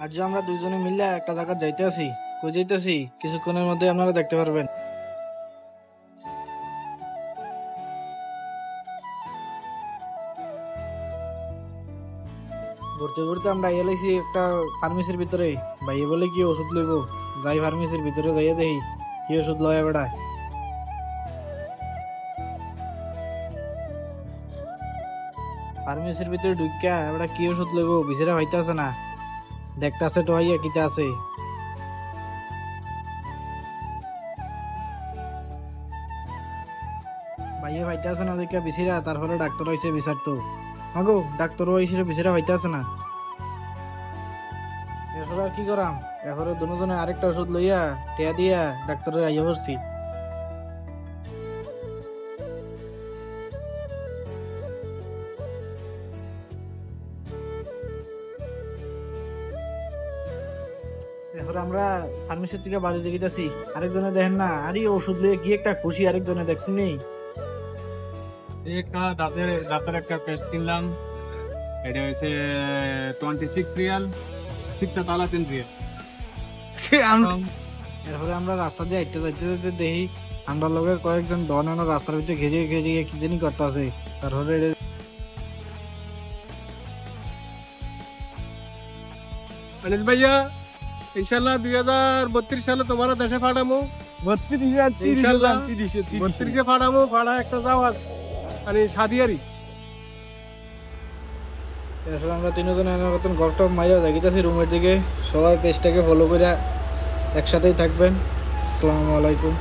আজ আমরা দুইজনে মিলে একটা জায়গা যাইতে আছি। কই যাইতেছি কিছুক্ষণের মধ্যে আপনারা দেখতে পারবেন। ঘুরতে ঘুরতে আমরা এলাইছি একটা ফার্মেসির ভিতরে। ভাইয়ে বলে কি ওষুধ লইব, যাই ফার্মেসির ভিতরে যাইয়া দেখি কি ওষুধ লয়া বেড়ায়। ফার্মেসির ভিতরে ঢুকিয়া এবার কি ওষুধ লইব বিচারে হইতে আছে না, দেখতে আছে টোয়াইয়া কিতা আছে। ভাইয়া ভাইতে আছে না দেখা বিচিরা, তারপরে ডাক্তার হয়েছে বিচার তো আগো ডাক্তারও হয়েছিল বিচারা হইতে আছে না। এরপর আর কি করাম, এরপরে দুজনে আরেকটা ওষুধ লইয়া টেয়া দিয়া ডাক্তারের আইয়া পড়ছি। এরপর আমরা ফার্মেসির থেকে বাড়ি যেতেছি, আরেকজনে দেখেন না আরে ওষুধ লিয়ে কি একটা খুশি, আরেকজনে দেখছি নেই। একটা দাঁতের একটা পেস্ট কিনলাম, এটা হয়েছে 26 রিয়াল, 6টা তালা 3 রিয়াল। এরপরে আমরা রাস্তা দিয়ে হাঁটতে যাইতে যাইতে দেখি আমরা লোকের কয়েকজন ডন রাস্তার ভিতরে ঘেরিয়ে ঘেরিয়ে কি জানি করতে আছে। তারপরে अनिल भैया इंशाल्लाह 2032 সালে তোমার দেশে পাঠামো। 32 পাঠামো, পাঠা একটা যাওয়ার মানে সাদিয়ারি। এরপর আমরা তিনজনে মতন গল্প মাইরা যাইতেছি রুমের দিকে। সবাই পেজটাকে ফলো করে একসাথেই থাকবেন। আসসালামু আলাইকুম।